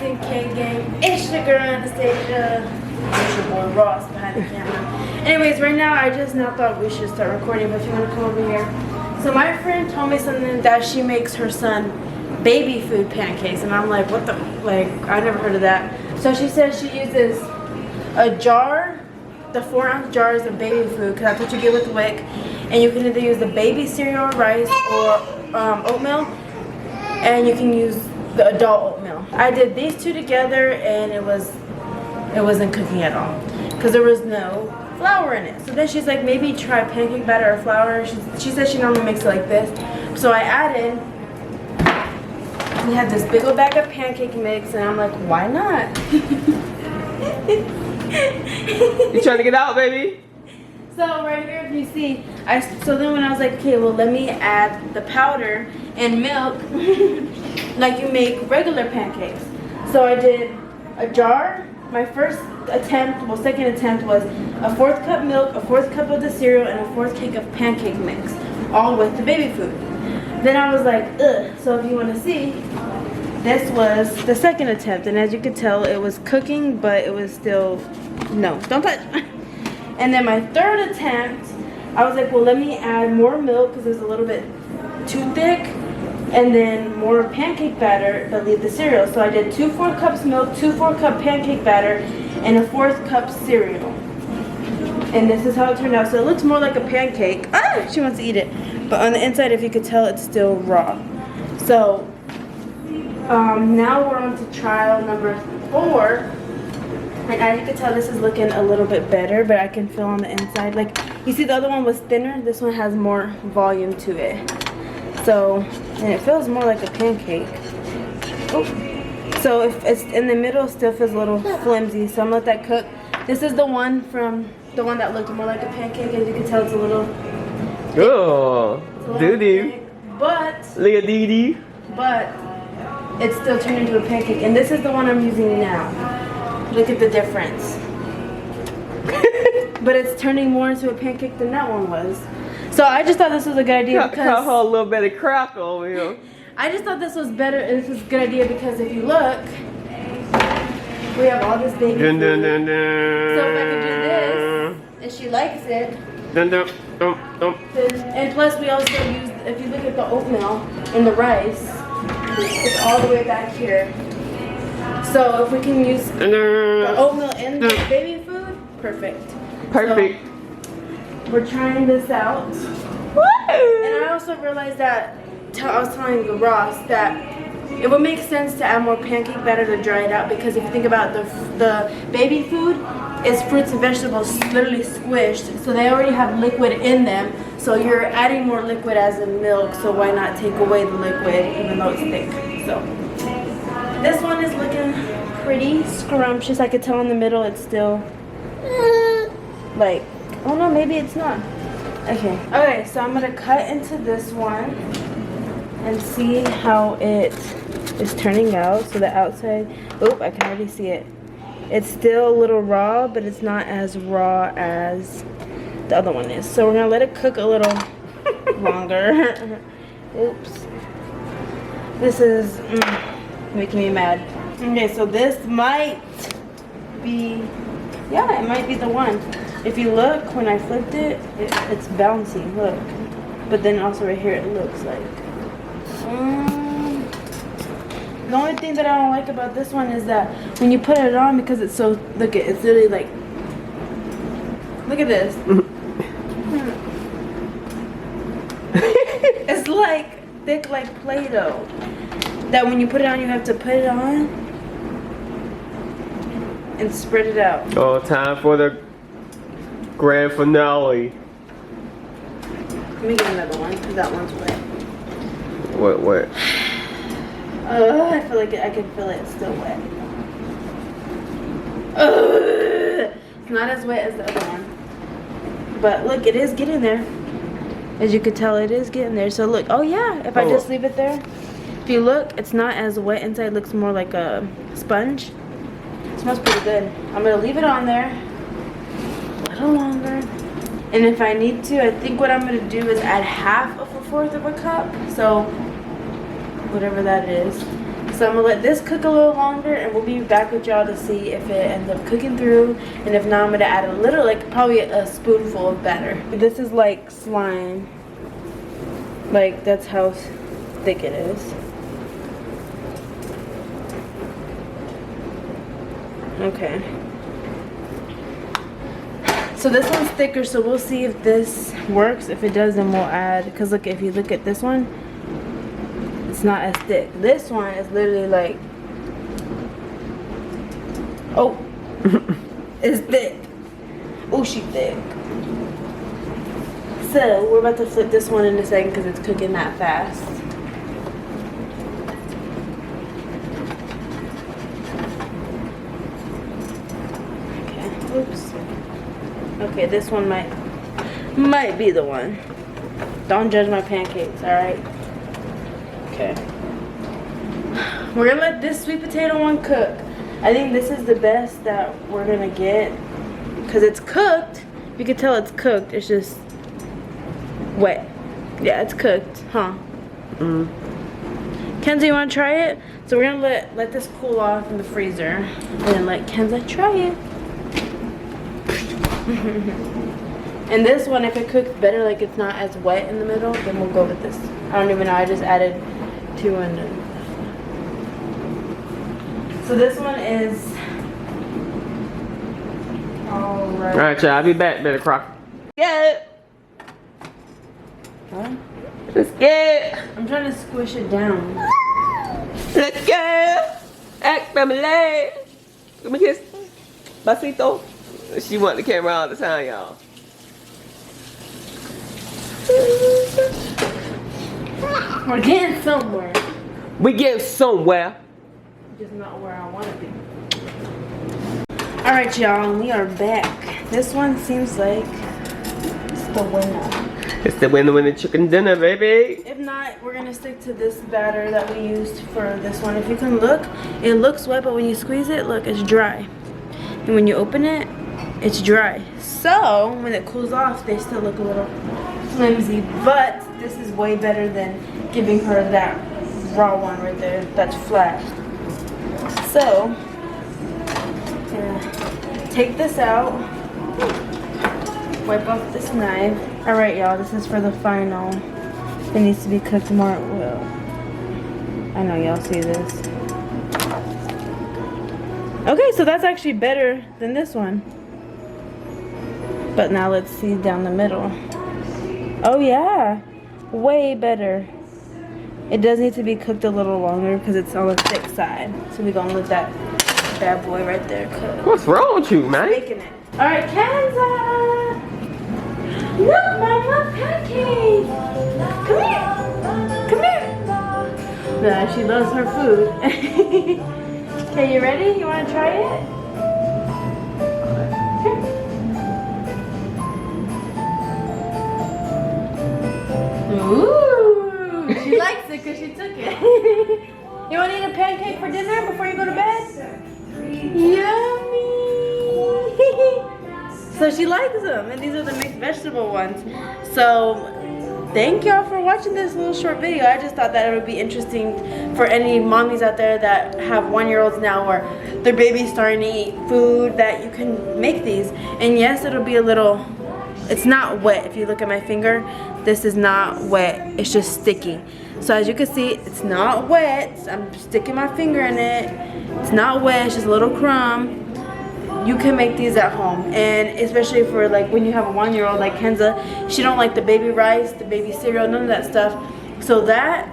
10K gang. It's your girl Anastasia. It's your boy Ross behind the camera. Anyways, right now I just now thought we should start recording, but if you want to come over here. So my friend told me something that she makes her son baby food pancakes, and I'm like, what the, like, I never heard of that. So she says she uses a jar, the 4-ounce jars of baby food, because that's what you get with WIC, and you can either use the baby cereal, rice, or oatmeal, and you can use the adult oatmeal. I did these two together, and it wasn't cooking at all, because there was no flour in it. So then she's like, maybe try pancake batter or flour. She says she normally makes it like this. So I added, we had this big old bag of pancake mix, and I'm like, why not? You trying to get out, baby? So right here, if you see, so then when I was like, okay, well, let me add the powder and milk like you make regular pancakes. So I did a jar. My first attempt, well, second attempt was a 4th cup milk, a 4th cup of the cereal, and a 4th cake of pancake mix, all with the baby food. Then I was like, ugh. So if you want to see, this was the second attempt, and as you could tell, it was cooking, but it was still, no, don't touch. And then my third attempt, I was like, well, let me add more milk because it was a little bit too thick, and then more pancake batter, but leave the cereal. So I did 2 4 cups milk, 2 4 cup pancake batter, and a 4th cup cereal. And this is how it turned out. So it looks more like a pancake. Ah, she wants to eat it. But on the inside, if you could tell, it's still raw. So now we're on to trial number 4. And as you can tell, this is looking a little bit better, but I can feel on the inside. Like, you see the other one was thinner. This one has more volume to it. So, and it feels more like a pancake. Oh. So if it's in the middle, it still feels a little flimsy. So I'm gonna let that cook. This is the one from the one that looked more like a pancake. As you can tell, it's a little. Oh, doo-doo. But look at Dee-Dee. But it's still turned into a pancake. And this is the one I'm using now. Look at the difference. But it's turning more into a pancake than that one was. So I just thought this was a good idea because got a little bit of crackle over here. I just thought this was better. This was a good idea because if you look, we have all this baby food. Dun, dun, dun. So if I could do this, and she likes it, dun, dun, and plus we also use, if you look at the oatmeal and the rice, it's all the way back here. So if we can use the oatmeal and the baby food, perfect. Perfect. So, we're trying this out. Woo! And I also realized that, I was telling Ross that it would make sense to add more pancake batter to dry it out, because if you think about the baby food, it's fruits and vegetables literally squished, so they already have liquid in them, so you're adding more liquid as in milk, so why not take away the liquid even though it's thick. So this one is looking pretty scrumptious. I could tell in the middle it's still like, oh no, maybe it's not. Okay, so I'm gonna cut into this one and see how it is turning out. So the outside, oh, I can already see it. It's still a little raw, but it's not as raw as the other one is. So we're gonna let it cook a little longer. Oops. This is making me mad. Okay, so this might be, yeah, it might be the one. If you look, when I flipped it, it's bouncy, look. But then also right here, it looks like. The only thing that I don't like about this one is that when you put it on, because it's so, look, it's literally like, look at this. It's like thick like Play-Doh. That when you put it on, you have to put it on and spread it out. Oh, time for the grand finale. Let me get another one, because that one's wet. What? I feel like I can feel it. It's still wet. It's not as wet as the other one. But look, it is getting there. As you can tell, it is getting there. So look, oh yeah, if I just leave it there. If you look, it's not as wet inside. It looks more like a sponge. It smells pretty good. I'm going to leave it on there a little longer. And if I need to, I think what I'm going to do is add half of a 4th of a cup. So whatever that is. So So I'm gonna let this cook a little longer, and we'll be back with y'all to see if it ends up cooking through. And if not, I'm gonna add a little, like probably a spoonful of batter. This is like slime. Like that's how thick it is. Okay. So this one's thicker, so we'll see if this works. If it does, then we'll add, because look, if you look at this one, it's not as thick. This one is literally like, oh, it's thick. Oh, she thick. So we're about to flip this one in a second because it's cooking that fast. Okay, oops. Okay, this one might be the one. Don't judge my pancakes, alright? Okay. We're gonna let this sweet potato one cook. I think this is the best that we're gonna get because it's cooked. You can tell it's cooked. It's just wet. Yeah, it's cooked, huh? Kenzie, you wanna try it? So we're gonna let this cool off in the freezer and then let Kenzie try it. And this one, if it cooks better, like it's not as wet in the middle, then we'll go with this. I don't even know, I just added 2 in it. So this one is alright. Alright, y'all, I'll be back, Better Croc. Get it. Huh? Let's get. I'm trying to squish it down. Let's go. Act family. Give me a kiss. Besito. She want the camera all the time, y'all. We're getting somewhere. We getting somewhere. Just not where I want to be. Alright, y'all, we are back. This one seems like it's the winner. It's the winner chicken dinner, baby. If not, we're gonna stick to this batter that we used for this one. If you can look, it looks wet, but when you squeeze it, look, it's dry. And when you open it, it's dry. So when it cools off, they still look a little flimsy, but this is way better than giving her that raw one right there that's flat. So yeah, take this out, wipe off this knife. All right, y'all, this is for the final. It needs to be cooked more. Well, I know y'all see this. Okay, so that's actually better than this one. But now let's see down the middle. Oh yeah, way better. It does need to be cooked a little longer because it's on the thick side. So we're gonna let that bad boy right there cook. What's wrong with you, man? Making it. All right, Kenza. Look, Mama, pancakes. Come here. Come here. Nah, she loves her food. Okay, you ready? You want to try it? Ooh, she likes it because she took it. You want to eat a pancake for dinner before you go to bed? Yummy. So she likes them, and these are the mixed vegetable ones. So thank y'all for watching this little short video. I just thought that it would be interesting for any mommies out there that have 1-year-olds now or their baby's starting to eat food, that you can make these. And yes, it'll be a little, it's not wet. If you look at my finger, this is not wet. It's just sticky. So as you can see, it's not wet. I'm sticking my finger in it. It's not wet, it's just a little crumb. You can make these at home, and especially for like when you have a 1-year-old like Kenza, she don't like the baby rice, the baby cereal, none of that stuff. So that,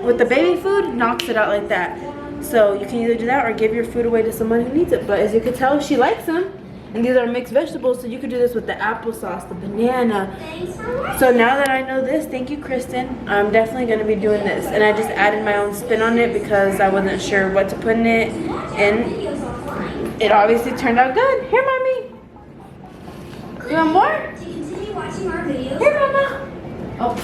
with the baby food, knocks it out like that. So you can either do that or give your food away to someone who needs it. But as you can tell, she likes them. And these are mixed vegetables, so you could do this with the applesauce, the banana. So now that I know this, thank you, Kristen. I'm definitely going to be doing this. And I just added my own spin on it because I wasn't sure what to put in it. And it obviously turned out good. Here, Mommy. You want more? Do you continue watching our videos? Here, Mama. Oh,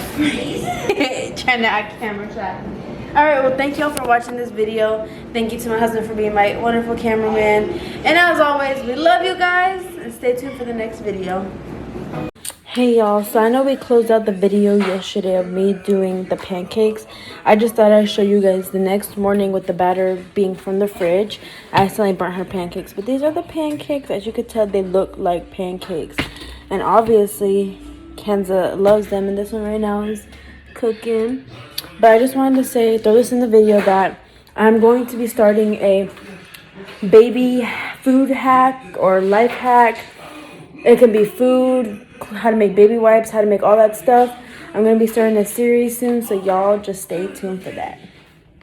trying to act camera shy. Alright, well, thank y'all for watching this video. Thank you to my husband for being my wonderful cameraman. And as always, we love you guys. And stay tuned for the next video. Hey y'all, so I know we closed out the video yesterday of me doing the pancakes. I just thought I'd show you guys the next morning with the batter being from the fridge. I accidentally burnt her pancakes, but these are the pancakes. As you could tell, they look like pancakes. And obviously, Kenza loves them, and this one right now is cooking. But I just wanted to say, throw this in the video, that I'm going to be starting a baby food hack or life hack. It can be food, how to make baby wipes, how to make all that stuff. I'm going to be starting a series soon, so y'all just stay tuned for that.